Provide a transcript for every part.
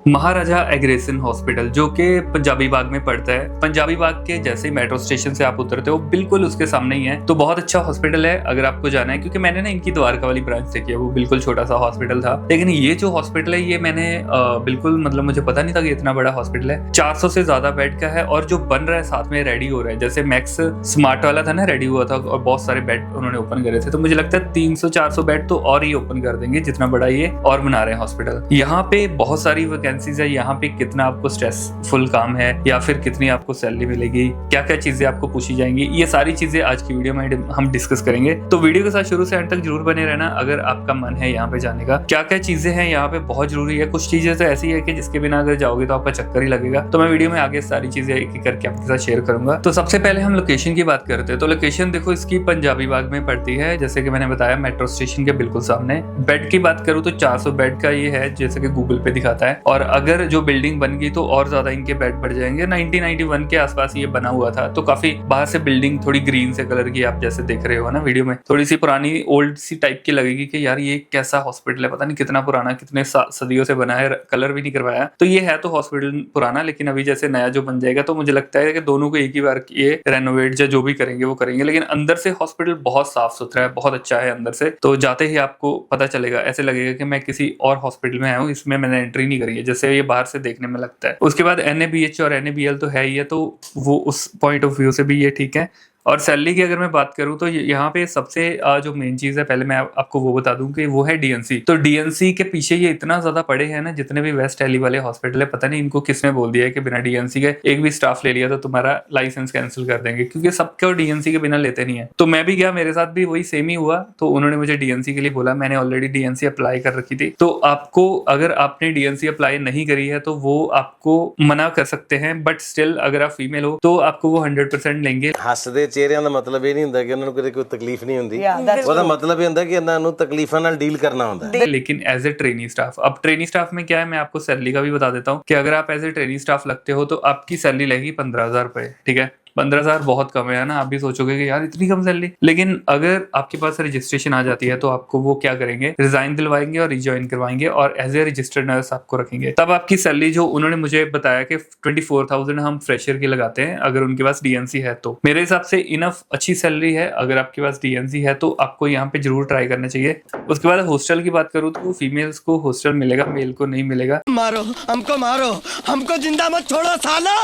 महाराजा aggression hospital जो कि पंजाबी बाग में पड़ता है। पंजाबी बाग के जैसे ही मेट्रो स्टेशन से आप उतरते हो बिल्कुल उसके सामने ही है। तो बहुत अच्छा हॉस्पिटल है अगर आपको जाना है, क्योंकि मैंने ना इनकी द्वारका वाली ब्रांच देखी है, वो बिल्कुल छोटा सा हॉस्पिटल था। लेकिन ये जो हॉस्पिटल है ये मैंने बिल्कुल मतलब मुझे पता नहीं था कि इतना बड़ा हॉस्पिटल है। 400 से ज्यादा बेड का है और जो बन रहा है साथ में रेडी हो रहा है। जैसे मैक्स स्मार्ट वाला था ना, रेडी हुआ था और बहुत सारे बेड उन्होंने ओपन करे थे। तो मुझे लगता है 300-400 बेड तो और ही ओपन कर देंगे जितना बड़ा ये और बना रहे हैं हॉस्पिटल। यहाँ पे बहुत सारी वैकेंसीज है। यहाँ पे कितना आपको स्ट्रेसफुल काम है या फिर कितनी आपको सैलरी मिलेगी, क्या क्या चीजें आपको पूछी जाएंगी, ये सारी चीजें आज की वीडियो में हम डिस्कस करेंगे। तो वीडियो के साथ शुरू से एंड तक जरूर बने रहना अगर आपका मन है यहाँ पे जाने का। क्या क्या चीजें हैं यहाँ पे बहुत जरूरी है। कुछ चीजें तो ऐसी है कि जिसके बिना अगर जाओगे तो आपका चक्कर ही लगेगा। तो मैं वीडियो में आगे सारी चीजें एक एक करके आपके साथ शेयर करूंगा। तो सबसे पहले हम लोकेशन की बात करते हैं। तो लोकेशन देखो इसकी पंजाबी बाग में पड़ती है, जैसे कि मैंने बताया मेट्रो स्टेशन के बिल्कुल सामने। बेड की बात करूँ तो 400 बेड का ये है जैसे कि गूगल पे दिखाता है। और अगर जो बिल्डिंग बन गई तो और ज्यादा इनके बेड बढ़ जाएंगे। 1991 के आसपास ये बना हुआ था, तो काफी बाहर से बिल्डिंग थोड़ी ग्रीन से कलर की आप जैसे देख रहे हो ना वीडियो में, थोड़ी सी पुरानी ओल्ड सी टाइप की लगेगी कि यार ये कैसा हॉस्पिटल है, पता नहीं कितना पुराना, कितने सदियों से बना है, कलर भी नहीं करवाया। तो ये है तो हॉस्पिटल पुराना, लेकिन अभी जैसे नया जो बन जाएगा तो मुझे लगता है कि दोनों को एक ही बार ये रेनोवेट या जो भी करेंगे वो करेंगे। लेकिन अंदर से हॉस्पिटल बहुत साफ सुथरा है, बहुत अच्छा है अंदर से। तो जाते ही आपको पता चलेगा, ऐसे लगेगा कि मैं किसी और हॉस्पिटल में आया हूँ, इसमें मैंने एंट्री नहीं करी है, जैसे ये बाहर से देखने में लगता है। उसके बाद NABH और NABL तो है ही है, तो वो उस पॉइंट ऑफ व्यू से भी ये ठीक है। और सैलरी की अगर मैं बात करूं तो यहाँ पे सबसे जो मेन चीज है, पहले मैं आपको वो बता दूं कि वो है DNC। तो DNC के पीछे ये इतना ज्यादा पड़े हैं ना, जितने भी वेस्ट दिल्ली वाले हॉस्पिटल है, पता नहीं इनको किसने बोल दिया है कि बिना DNC के एक भी स्टाफ ले लिया तो तुम्हारा लाइसेंस कैंसिल कर देंगे, क्योंकि सबको DNC के बिना लेते नहीं है। तो मैं भी गया, मेरे साथ भी वही सेम ही हुआ। तो उन्होंने मुझे DNC के लिए बोला, मैंने ऑलरेडी DNC अप्लाई कर रखी थी। तो आपको अगर आपने DNC अप्लाई नहीं करी है तो वो आपको मना कर सकते हैं, बट स्टिल अगर आप फीमेल हो तो आपको वो 100% लेंगे। ਹੱਸਦੇ ਚਿਹਰਿਆਂ ਦਾ ਮਤਲਬ ਇਹ ਨਹੀਂ ਹੁੰਦਾ ਕਿ ਉਹਨਾਂ ਨੂੰ ਕੋਈ ਤਕਲੀਫ ਨਹੀਂ ਹੁੰਦੀ। ਉਹਦਾ ਮਤਲਬ ਇਹ ਹੁੰਦਾ ਕਿ ਇਹਨਾਂ ਨੂੰ ਤਕਲੀਫਾਂ ਨਾਲ ਡੀਲ करना होता है। लेकिन एज ए ट्रेनी स्टाफ, अब ट्रेनी स्टाफ में क्या है, मैं आपको सैलरी का भी बता देता हूँ कि अगर आप एज ए ट्रेनी स्टाफ लगते हो तो आपकी सैलरी लगेगी 15,000 रुपए। ठीक है, 15,000 बहुत कम है ना। आप भी सोचोगे कि यार इतनी कम सैलरी, लेकिन अगर आपके पास रजिस्ट्रेशन आ जाती है तो आपको वो क्या करेंगे, रिजाइन दिलवाएंगे और रिज्वाइन करवाएंगे और एज ए रजिस्टर्ड नर्स आपको रखेंगे। तब आपकी सैलरी जो उन्होंने मुझे बताया कि 24,000 हम फ्रेशर की लगाते हैं अगर उनके पास DNC है। तो मेरे हिसाब से इनफ अच्छी सैलरी है। अगर आपके पास DNC है तो आपको यहाँ पे जरूर ट्राई करना चाहिए। उसके बाद हॉस्टल की बात करूँ तो फीमेल्स को हॉस्टल मिलेगा, मेल को नहीं मिलेगा। मारो हमको जिंदा मत छोड़ो सालो।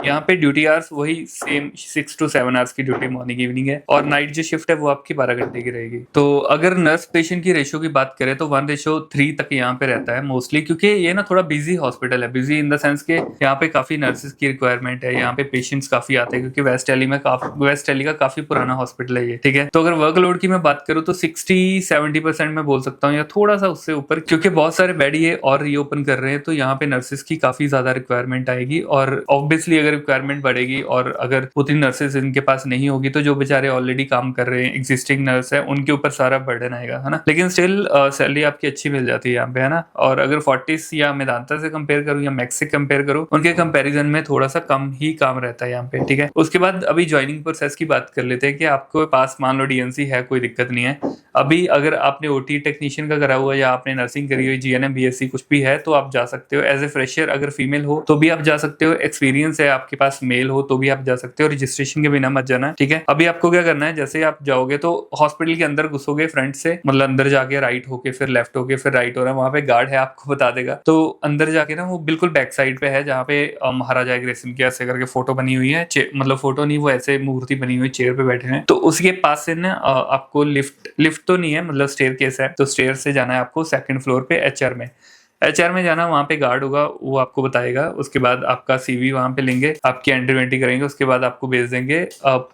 यहाँ पे ड्यूटी आवर्स वही सेम 6 to 7 आवर्स की ड्यूटी मॉर्निंग इवनिंग है, और नाइट जो शिफ्ट है वो आपकी 12 घंटे की रहेगी। तो अगर नर्स पेशेंट की रेशियो की बात करें तो 1:3 तक यहाँ पे रहता है मोस्टली, क्योंकि ये ना थोड़ा बिजी हॉस्पिटल है। बिजी इन द सेंस के यहाँ पे काफी नर्सेज की रिक्वायरमेंट है, यहाँ पे पेशेंट्स काफी आते हैं, क्योंकि वेस्ट दिल्ली का काफी पुराना हॉस्पिटल है ये। ठीक है, तो अगर वर्कलोड की मैं बात करूँ तो 60-70% में बोल सकता हूँ, या थोड़ा सा उससे ऊपर, क्योंकि बहुत सारे बेड ये और रीओपन कर रहे हैं। तो यहाँ पे नर्सेज की काफी ज्यादा रिक्वायरमेंट आएगी, और ऑब्वियसली अगर रिक्वायरमेंट बढ़ेगी और अगर उतनी नर्सेज इनके पास नहीं होगी तो जो बेचारे ऑलरेडी काम कर रहे हैं, एग्जिस्टिंग नर्स है, उनके ऊपर सारा बर्डन आएगा, है ना। लेकिन स्टिल सैलरी आपकी अच्छी मिल जाती है यहाँ पे, है ना। और अगर फोर्टिस या मेदांता से कंपेयर करूँ या मैक्स से कंपेयर करूँ, उनके कंपैरिजन में थोड़ा सा कम ही काम रहता है यहाँ पे। ठीक है, उसके बाद अभी ज्वाइनिंग प्रोसेस की बात कर लेते हैं कि आपको पास मान लो DNC है, कोई दिक्कत नहीं है। अभी अगर आपने OT टेक्नीशियन का करा हुआ या आपने नर्सिंग करी हुई, GNM BSc कुछ भी है, तो आप जा सकते हो एज ए फ्रेशर। अगर फीमेल हो तो भी आप जा सकते हो, एक्सपीरियंस है आपके पास मेल हो तो भी आप जा सकते हो। रजिस्ट्रेशन के बिना मत जाना। ठीक है, अभी आपको क्या करना है, जैसे आप जाओगे तो हॉस्पिटल के अंदर घुसोगे फ्रंट से, मतलब अंदर जाके राइट होके फिर लेफ्ट होके फिर राइट हो रहा है, वहां पे गार्ड है, आपको बता देगा। तो अंदर जाके ना वो बिल्कुल बैक साइड पे है जहाँ पे महाराजा एग्रेसन की ऐसे करके फोटो बनी हुई है, मतलब फोटो नहीं, वो ऐसे मूर्ति बनी हुई चेयर पे बैठे हैं। तो उसके पास से ना आपको लिफ्ट तो नहीं है, मतलब स्टेयरकेस है। तो स्टेयर से जाना है आपको 2nd फ्लोर पे HR में जाना, वहाँ पे गार्ड होगा, वो आपको बताएगा। उसके बाद आपका CV वहाँ पे लेंगे, आपकी एंट्री करेंगे, उसके बाद आपको भेज देंगे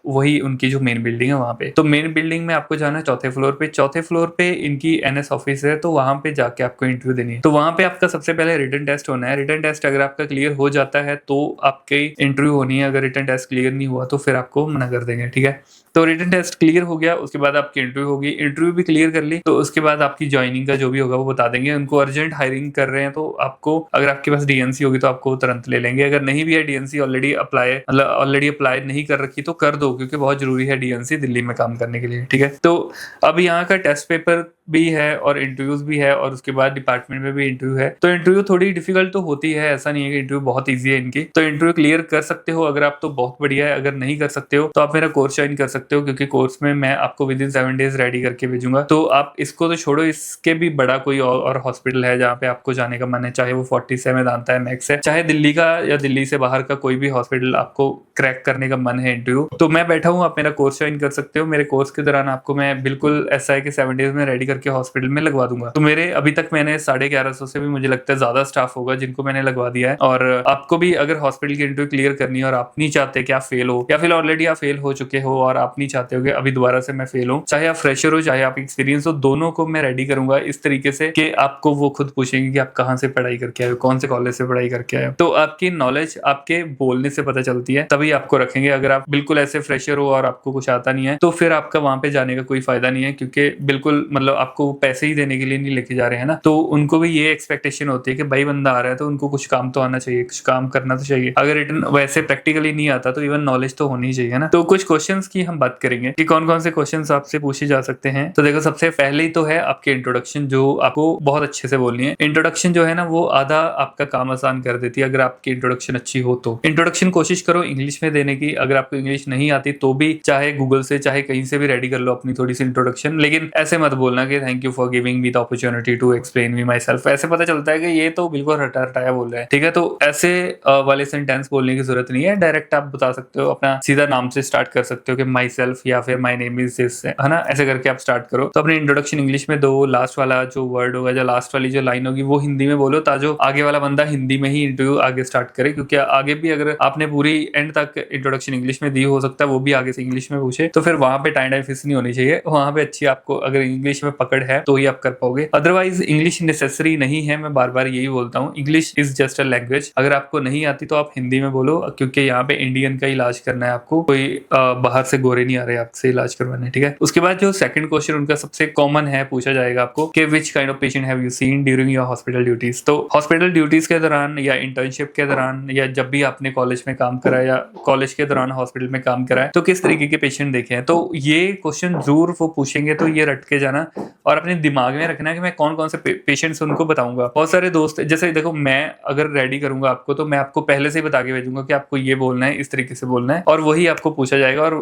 वही उनकी जो मेन बिल्डिंग है वहाँ पे। तो मेन बिल्डिंग में आपको जाना है 4थे फ्लोर पे। 4थे फ्लोर पे इनकी NS ऑफिस है, तो वहाँ पे जाके आपको इंटरव्यू देनी है। तो वहाँ पे आपका सबसे पहले रिटन टेस्ट होना है। रिटन टेस्ट अगर आपका क्लियर हो जाता है तो आपकी इंटरव्यू होनी है। अगर रिटन टेस्ट क्लियर नहीं हुआ तो फिर आपको मना कर देंगे। ठीक है, तो रिटन टेस्ट क्लियर हो गया, उसके बाद आपकी इंटरव्यू होगी, इंटरव्यू भी क्लियर कर ली तो उसके बाद आपकी ज्वाइनिंग का जो भी होगा वो बता देंगे। उनको अर्जेंट हायरिंग कर रहे हैं तो आपको, अगर आपके पास डीएनसी होगी तो आपको तुरंत ले लेंगे। अगर नहीं भी है डीएनसी, ऑलरेडी अप्लाई नहीं कर रखी तो कर दो, क्योंकि बहुत जरूरी है डीएनसी दिल्ली में काम करने के लिए, ठीक है। तो अब यहाँ का टेस्ट पेपर भी है और इंटरव्यूज भी है और उसके बाद डिपार्टमेंट में भी इंटरव्यू है। तो इंटरव्यू थोड़ी डिफिकल्ट तो होती है, ऐसा नहीं है कि इंटरव्यू बहुत ईजी है इनकी। तो इंटरव्यू क्लियर कर सकते हो अगर आप तो बहुत बढ़िया है, अगर नहीं कर सकते हो तो आप मेरा कोर्स ज्वाइन कर सकते हो, क्योंकि कोर्स में मैं आपको विद इन 7 days रेडी करके भेजूंगा। तो आप इसको तो छोड़ो, इसके भी बड़ा कोई और हॉस्पिटल है जहाँ पे आपको जाने का मन है, चाहे वो 40 से मेदांता है, मैक्स है, चाहे दिल्ली का या दिल्ली से बाहर का कोई भी हॉस्पिटल आपको क्रैक करने का मन है इंटरव्यू, तो मैं बैठा हूँ, आप मेरा कोर्स ज्वाइन कर सकते हो। मेरे कोर्स के दौरान आपको मैं बिल्कुल ऐसा है कि 7 days में रेडी करके हॉस्पिटल में लगवा दूंगा। तो मेरे अभी तक मैंने 1150 से भी मुझे लगता है ज्यादा स्टाफ होगा जिनको मैंने लगवा दिया है। और आपको भी अगर हॉस्पिटल की इंटरव्यू क्लियर करनी है और आप नहीं चाहते कि आप फेल हो, या फिर ऑलरेडी आप फेल हो चुके हो और आप नहीं चाहते हो कि अभी दोबारा से मैं फेल हूं, चाहे आप फ्रेशर हो चाहे आप एक्सपीरियंस हो, दोनों को मैं रेडी करूंगा इस तरीके से कि आपको वो खुद पूछेंगे कि आप कहाँ से पढ़ाई करके आए हो, कौन से कॉलेज से पढ़ाई करके आए हो। तो आपकी नॉलेज आपके बोलने से पता चलती है, तभी आपको रखेंगे। अगर आप बिल्कुल ऐसे फ्रेशर हो और आपको कुछ आता नहीं है तो फिर आपका वहां पे जाने का कोई फायदा नहीं है, क्योंकि बिल्कुल मतलब आपको पैसे ही देने के लिए नहीं लेके जा रहे हैं ना। तो उनको भी ये एक्सपेक्टेशन होती है कि भाई बंदा आ रहा है तो उनको कुछ काम तो आना चाहिए, कुछ काम करना तो चाहिए। अगर रिटन वैसे प्रैक्टिकली नहीं आता तो इवन नॉलेज तो होनी चाहिए ना। तो कुछ क्वेश्चंस की हम बात करेंगे कि कौन कौन से क्वेश्चंस आपसे पूछे जा सकते हैं। तो देखो, सबसे पहले ही तो है आपके इंट्रोडक्शन, जो आपको बहुत अच्छे से बोलनी है। इंट्रोडक्शन जो है ना वो आधा आपका काम आसान कर देती है अगर आपकी इंट्रोडक्शन अच्छी हो तो। इंट्रोडक्शन कोशिश करो इंग्लिश में देने की, अगर आपको इंग्लिश नहीं आती तो भी चाहे गूगल से चाहे कहीं से भी रेडी कर लो अपनी थोड़ी सी इंट्रोडक्शन। लेकिन ऐसे मत बोलना कि thank you for giving me the opportunity to explain me myself, ऐसे पता चलता है कि ये तो बिल्कुल हटाया बोल रहा है, ठीक है। तो ऐसे वाले सेंटेंस बोलने की जरूरत नहीं है, डायरेक्ट आप बता सकते हो, अपना सीधा नाम से स्टार्ट कर सकते हो कि माई सेल्फ या फिर माई नेम इज दिस, है ना, ऐसे करके आप स्टार्ट करो। तो अपनी इंट्रोडक्शन इंग्लिश में दो, लास्ट वाला जो वर्ड होगा, जो लास्ट वाली जो लाइन होगी वो हिंदी में बोलो, ताकि आगे वाला बंदा हिंदी में ही इंटरव्यू आगे स्टार्ट करे, क्योंकि आगे भी अगर आपने पूरी एंड तक इंट्रोडक्शन इंग्लिश में दी, हो सकता है वो भी आगे से इंग्लिश में पूछे, तो फिर वहां पे टाइम फिस नहीं होनी चाहिए। वहां पे अच्छी आपको अगर इंग्लिश में पकड़ है तो ही आप कर पाओगे, अदरवाइज इंग्लिश नेसेसरी नहीं है। मैं बार बार यही बोलता हूँ, English is just a language. अगर आपको नहीं आती तो आप हिंदी में बोलो, क्योंकि यहाँ पे इंडियन का इलाज करना है आपको, कोई बाहर से गोरे नहीं आ रहे आपसे इलाज करवाने, ठीक है। उसके बाद जो सेकंड क्वेश्चन उनका सबसे कॉमन है, पूछा जाएगा आपको कि which kind of patient have you seen during your hospital duties. तो हॉस्पिटल ड्यूटीज के दौरान या इंटर्नशिप के दौरान या जब भी आपने कॉलेज में काम करा या कॉलेज के दौरान हॉस्पिटल में काम करा है तो किस तरीके के पेशेंट देखे हैं। तो ये क्वेश्चन जरूर वो पूछेंगे, तो ये रट के जाना और अपने दिमाग में रखना कि मैं कौन कौन से पेशेंट्स उनको बताऊंगा। बहुत सारे दोस्त, जैसे देखो मैं अगर रेडी करूंगा आपको तो मैं आपको पहले से ही बता के भेजूंगा कि आपको ये बोलना है, इस तरीके से बोलना है, और वही आपको पूछा जाएगा। और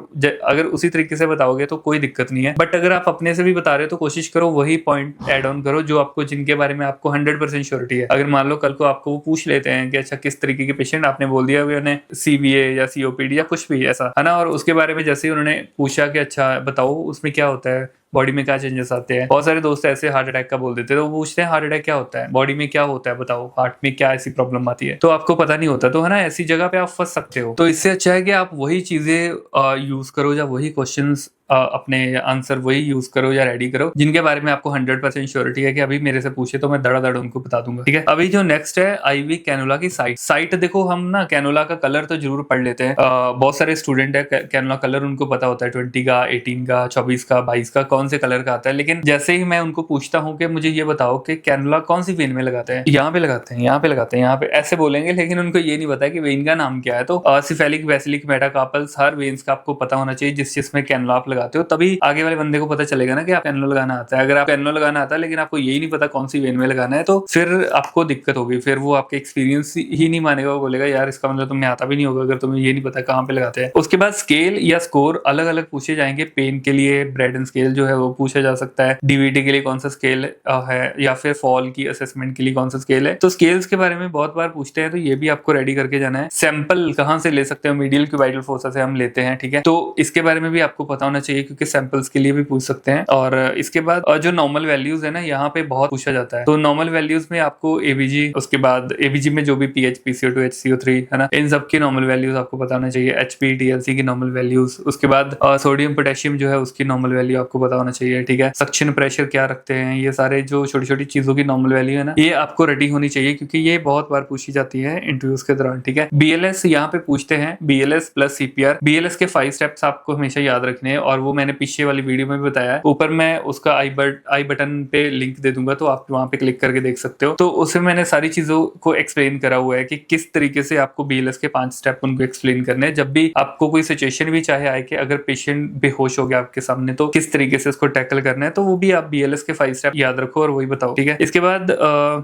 अगर उसी तरीके से बताओगे तो कोई दिक्कत नहीं है। बट अगर आप अपने से भी बता रहे हो तो कोशिश करो वही पॉइंट ऐड ऑन करो जो आपको, जिनके बारे में आपको 100% श्योरिटी है। अगर मान लो कल को आपको वो पूछ लेते हैं कि अच्छा किस तरीके के पेशेंट, आपने बोल दिया उन्होंने CVA या COPD या कुछ भी ऐसा, है ना, और उसके बारे में जैसे ही उन्होंने पूछा कि अच्छा बताओ उसमें क्या होता है, बॉडी में क्या चेंजेस आते हैं। बहुत सारे दोस्त ऐसे हार्ट अटैक का बोल देते हैं, तो वो पूछते हैं हार्ट अटैक क्या होता है, बॉडी में क्या होता है, बताओ हार्ट में क्या ऐसी प्रॉब्लम आती है, तो आपको पता नहीं होता, तो है ना, ऐसी जगह पे आप फंस सकते हो। तो इससे अच्छा है कि आप वही चीजें यूज करो या वही क्वेश्चंस अपने आंसर वही यूज करो या रेडी करो जिनके बारे में आपको 100% श्योरिटी है कि अभी मेरे से पूछे तो मैं दड़ा उनको बता दूंगा, ठीक है। अभी जो नेक्स्ट है IV कैनुला की साइट। देखो हम ना कैनुला का कलर तो जरूर पढ़ लेते हैं, बहुत सारे स्टूडेंट है कैनुला कलर उनको पता होता है 20 का, 18 का, 24 का, 22 का, कौन से कलर का आता है। लेकिन जैसे ही मैं उनको पूछता हूँ कि मुझे ये बताओ कि कैनुला कौन सी वेन में लगाते हैं, यहाँ पे लगाते हैं, यहाँ पे लगाते हैं, यहाँ पे, ऐसे बोलेंगे, लेकिन उनको ये नहीं पता कि वेन का नाम क्या है। तो सिफेलिक, बेसिलिक, मेटाकार्पल्स, हर वेन्स का आपको पता होना चाहिए जिसमें कैनुला आप लगाते हो, तभी आगे वाले बंदे को पता चलेगा ना कि आप कैनुला लगाना आता है। अगर आप कैनुला लगाना आता है लेकिन आपको यही नहीं पता कौन सी वेन में लगाना है तो फिर आपको दिक्कत होगी, फिर वो आपके एक्सपीरियंस ही नहीं मानेगा, वो बोलेगा यार इसका मतलब तुम्हें आता भी नहीं होगा अगर तुम्हें ये नहीं पता कहाँ पे लगाते हैं। उसके बाद स्केल या स्कोर अलग अलग पूछे जाएंगे। पेन के लिए ब्रेडन स्केल जो है वो पूछा जा सकता है, DVT के लिए कौन सा स्केल है, या फिर फॉल की असेसमेंट के लिए कौन सा स्केल है। तो स्केल्स के बारे में बहुत बार पूछते हैं, तो ये भी आपको रेडी करके जाना है। सैंपल कहाँ से ले सकते हो, मीडियल क्यूबाइटल फोसा से हम लेते हैं, ठीक है। तो इसके बारे में भी आपको पता होना चाहिए क्योंकि सैंपल्स के लिए भी पूछ सकते हैं। और इसके बाद जो नॉर्मल वैल्यूज है ना, यहाँ पे बहुत पूछा जाता है। तो नॉर्मल वैल्यूज में आपको एबीजी, उसके बाद एबीजी में जो भी पीएच, पीसीओ2, HCO3 है ना, इन सब की नॉर्मल वैल्यूज आपको पता होना चाहिए। एचपी, टीएलसी की नॉर्मल वैल्यूज, उसके बाद सोडियम पोटेशियम जो है उसकी नॉर्मल वैल्यू आपको पता होना चाहिए। ठीक है, सक्शन प्रेशर क्या रखते हैं, ये सारे जो छोटी छोटी चीजों की नॉर्मल वैल्यू है ना, ये आपको रेडी होनी चाहिए क्योंकि ये बहुत बार पूछी जाती है इंटरव्यूज के दौरान। ठीक है, बीएलएस यहाँ पे पूछते हैं, बीएलएस प्लस सीपीआर। बीएलएस के 5 स्टेप्स आपको हमेशा याद रखने हैं और वो मैंने पीछे वाली वीडियो में भी बताया है। ऊपर मैं उसका आई बटन पे लिंक दे दूंगा, तो आप वहां पे क्लिक करके देख सकते हो। तो उसमें मैंने सारी चीजों को एक्सप्लेन करा हुआ है कि किस तरीके से आपको बीएलएस के 5 स्टेप उनको एक्सप्लेन करने हैं। जब भी आपको कोई सिचुएशन भी चाहे आए कि अगर पेशेंट बेहोश हो गया आपके सामने, तो किस तरीके से उसको टैकल करना है, तो वो भी आप बीएलएस के 5 स्टेप याद रखो और वही बताओ। ठीक है, इसके बाद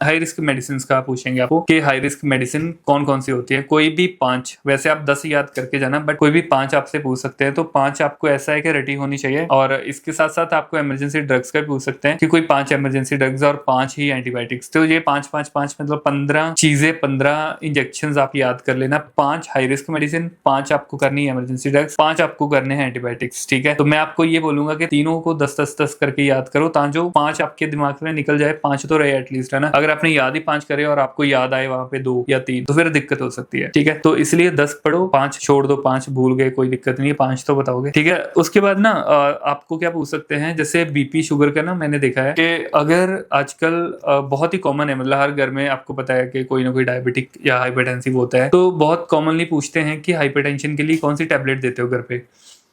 हाई रिस्क मेडिसिन का पूछेंगे आपको कि हाई रिस्क मेडिसिन कौन कौन सी होती है। कोई भी 5, वैसे आप 10 याद करके जाना, बट कोई भी 5 आपसे पूछ सकते हैं। तो 5 आपको ऐसा है कि रेडी होनी चाहिए। और इसके साथ साथ आपको इमरजेंसी ड्रग्स का भी पूछ सकते हैं कि कोई 5 इमरजेंसी ड्रग्स और 5 ही एंटीबायोटिक्स। तो ये 5-5-5 मतलब 15 चीजें, 15 इंजेक्शन आप याद कर लेना। 5 हाई रिस्क मेडिसिन, 5 आपको करनी है इमरजेंसी ड्रग्स, 5 आपको करने हैं एंटीबायोटिक्स। ठीक है, तो मैं आपको ये बोलूंगा कि तीनों को 10-10-10 करके याद करो, ताकि 5 आपके दिमाग में निकल जाए। 5 तो रहे एटलीस्ट, है ना। अगर आपने याद ही 5 करे और आपको याद आए वहां पे 2 या 3, तो फिर दिक्कत हो सकती है। ठीक है, तो इसलिए 10 पढ़ो, 5 छोड़ दो, 5 भूल गए कोई दिक्कत नहीं है, 5 तो बताओगे। ठीक है, उसके बाद ना आपको क्या पूछ सकते हैं, जैसे बीपी शुगर का ना, मैंने देखा है कि अगर आजकल बहुत ही कॉमन है, मतलब हर घर में आपको पता है कि कोई ना कोई डायबिटिक या हाइपरटेंसिव होता है, तो बहुत कॉमनली पूछते हैं कि हाइपरटेंशन के लिए कौन सी टैबलेट देते हो घर पे।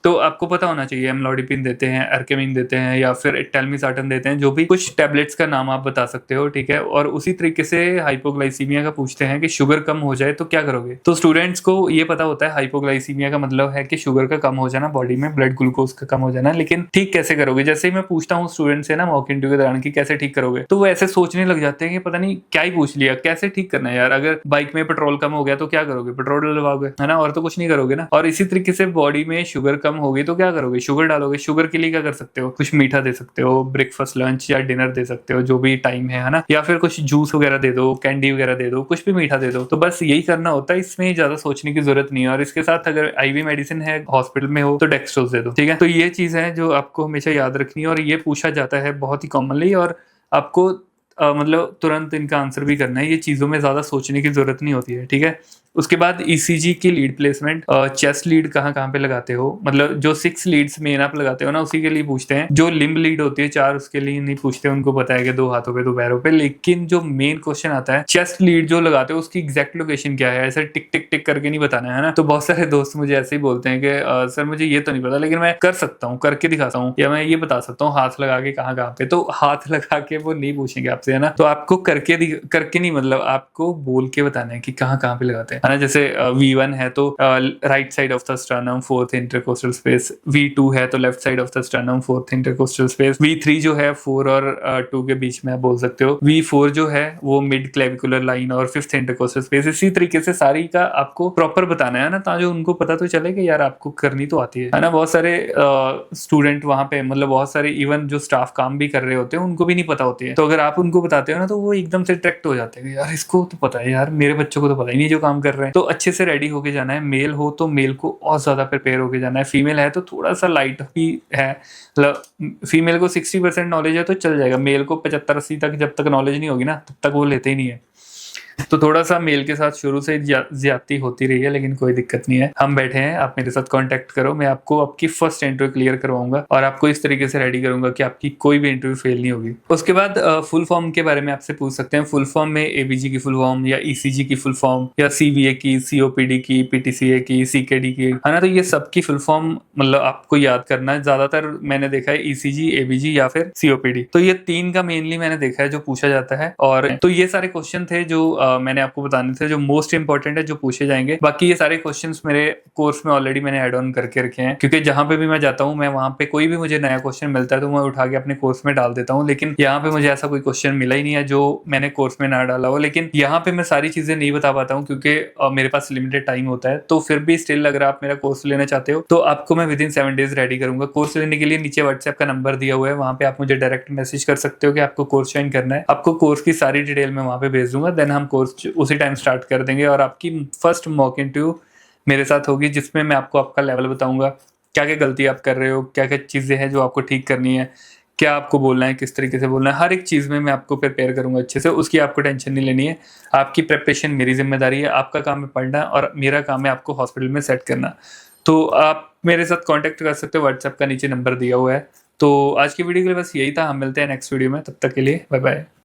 तो आपको पता होना चाहिए, एमलोडिपिन देते हैं, एर्केमिन देते हैं, या फिर टेल्मिसार्टन देते हैं, जो भी कुछ टैबलेट्स का नाम आप बता सकते हो। ठीक है, और उसी तरीके से हाइपोग्लाइसीमिया का पूछते हैं कि शुगर कम हो जाए तो क्या करोगे। तो स्टूडेंट्स को ये पता होता है हाइपोग्लाइसीमिया का मतलब है कि शुगर का कम हो जाना, बॉडी में ब्लड ग्लूकोज का कम हो जाना, लेकिन ठीक कैसे करोगे। जैसे ही मैं पूछता हूँ स्टूडेंट से ना मॉक इंटरव्यू के दौरान कि कैसे ठीक करोगे, तो वो ऐसे सोचने लग जाते हैं कि पता नहीं क्या ही पूछ लिया, कैसे ठीक करना है यार। अगर बाइक में पेट्रोल कम हो गया तो क्या करोगे, पेट्रोल डलवाओगे, है ना, और तो कुछ नहीं करोगे ना। और इसी तरीके से बॉडी में शुगर कम होगी तो क्या करोगे, शुगर डालोगे। शुगर के लिए क्या कर सकते हो, कुछ मीठा दे सकते हो, ब्रेकफास्ट, लंच या डिनर दे सकते हो, जो भी टाइम है ना, या फिर कुछ जूस वगैरह दे दो, कैंडी वगैरह दे दो, कुछ भी मीठा दे दो। तो बस यही करना होता है, इसमें ज्यादा सोचने की जरूरत नहीं है। और इसके साथ अगर आईवी मेडिसिन है, हॉस्पिटल में हो, तो डेक्सट्रोज दे दो। ठीक है, तो ये चीज है जो आपको हमेशा याद रखनी है और ये पूछा जाता है बहुत ही कॉमनली, और आपको मतलब तुरंत इनका आंसर भी करना है। ये चीजों में ज्यादा सोचने की जरूरत नहीं होती है। ठीक है, उसके बाद ईसीजी की लीड प्लेसमेंट, चेस्ट लीड कहाँ पे लगाते हो, मतलब जो 6 लीड्स मेन आप लगाते हो ना, उसी के लिए पूछते हैं। जो लिम्ब लीड होती है 4, उसके लिए नहीं पूछते, उनको पता है कि 2 हाथों पे 2 पैरों पे। लेकिन जो मेन क्वेश्चन आता है, चेस्ट लीड जो लगाते हो उसकी एग्जैक्ट लोकेशन क्या है, ऐसे टिक टिक टिक करके नहीं बताना है ना। तो बहुत सारे दोस्त मुझे ऐसे ही बोलते हैं कि सर मुझे ये तो नहीं पता, लेकिन मैं कर सकता हूँ, करके दिखाता हूँ, या मैं ये बता सकता हूँ हाथ लगा के कहाँ पे। तो हाथ लगा के वो नहीं पूछेंगे आपसे, है ना। तो आपको करके नहीं, मतलब आपको बोल के बताना है कि कहाँ पे लगाते हैं, है ना। जैसे V1 है तो right side of the sternum 4th intercostal space, V2 है तो left side of the sternum 4th intercostal space, V3 जो है 4 और 2 के बीच में आप बोल सकते हो, V4 जो है वो मिड क्लेविकुलर लाइन और 5th इंटरकोस्टल स्पेस। इसी तरीके से सारी का आपको प्रॉपर बताना है ना, ताकि उनको पता तो चले कि यार आपको करनी तो आती है ना। बहुत सारे स्टूडेंट वहां पे, मतलब बहुत सारे इवन जो स्टाफ काम भी कर रहे होते हैं, उनको भी नहीं पता होती है। तो अगर आप उनको बताते हो ना, तो वो एकदम से अट्रैक्ट हो जाते हैं, यार इसको तो पता है, यार मेरे बच्चों को तो पता ही नहीं जो काम कर रहे हैं। तो अच्छे से रेडी होके जाना है। मेल हो तो मेल को और ज्यादा प्रिपेयर होके जाना है, फीमेल है तो थोड़ा सा लाइट ही है, मतलब फीमेल को 60% नॉलेज है तो चल जाएगा, मेल को 75-80 तक जब तक नॉलेज नहीं होगी ना, तब तक वो लेते ही नहीं है। तो थोड़ा सा मेल के साथ शुरू से ज्यादती होती रही है, लेकिन कोई दिक्कत नहीं है, हम बैठे हैं, आप मेरे साथ कांटेक्ट करो, मैं आपको आपकी फर्स्ट इंटरव्यू क्लियर करवाऊंगा और आपको इस तरीके से रेडी करूंगा कि आपकी कोई भी इंटरव्यू फेल नहीं होगी। उसके बाद फुल फॉर्म के बारे में आपसे पूछ सकते हैं। फुल फॉर्म में एबीजी की फुल फॉर्म, या ईसीजी की फुल फॉर्म, या सीवीए की, सीओपीडी की, पीटीसीए की, सीकेडी की, है ना। तो ये सब की फुल फॉर्म मतलब आपको याद करना है। ज्यादातर मैंने देखा है ईसीजी, एबीजी या फिर सीओपीडी, तो ये 3 का मेनली मैंने देखा है जो पूछा जाता है। और तो ये सारे क्वेश्चन थे जो मैंने आपको बताने थे, जो मोस्ट इंपॉर्टेंट है, जो पूछे जाएंगे। बाकी ये सारे क्वेश्चंस मेरे कोर्स में ऑलरेडी मैंने ऐड ऑन करके रखे हैं, क्योंकि जहां पे भी मैं जाता हूं, मैं वहां पे कोई भी मुझे नया क्वेश्चन मिलता है तो मैं उठा के अपने कोर्स में डाल देता हूं। लेकिन यहाँ पे मुझे ऐसा कोई क्वेश्चन मिला ही नहीं है जो मैंने कोर्स में ना डाला हो। लेकिन यहाँ पे मैं सारी चीजें नहीं बता पाता हूँ क्योंकि मेरे पास लिमिटेड टाइम होता है। तो फिर भी स्टिल अगर आप मेरा कोर्स लेना चाहते हो तो आपको मैं विदिन 7 डेज रेडी करूंगा। कोर्स लेने के लिए नीचे व्हाट्सएप का नंबर दिया हुआ है, वहां पे आप मुझे डायरेक्ट मैसेज कर सकते हो कि आपको कोर्स ज्वाइन करना है। आपको कोर्स की सारी डिटेल मैं वहां पे भेज दूंगा, देन हम कोर्स उसी टाइम स्टार्ट कर देंगे और आपकी फर्स्ट मॉक इंटरव्यू मेरे साथ होगी, जिसमें मैं आपको आपका लेवल बताऊंगा, क्या क्या गलती आप कर रहे हो, क्या क्या चीज़ें हैं जो आपको ठीक करनी है, क्या आपको बोलना है, किस तरीके से बोलना है, हर एक चीज़ में मैं आपको प्रिपेयर करूंगा अच्छे से। उसकी आपको टेंशन नहीं लेनी है। आपकी प्रिपरेशन मेरी जिम्मेदारी है, आपका काम है पढ़ना और मेरा काम है आपको हॉस्पिटल में सेट करना। तो आप मेरे साथ कांटेक्ट कर सकते हो, व्हाट्सएप का नीचे नंबर दिया हुआ है। तो आज की वीडियो के लिए बस यही था। हम मिलते हैं नेक्स्ट वीडियो में, तब तक के लिए बाय बाय।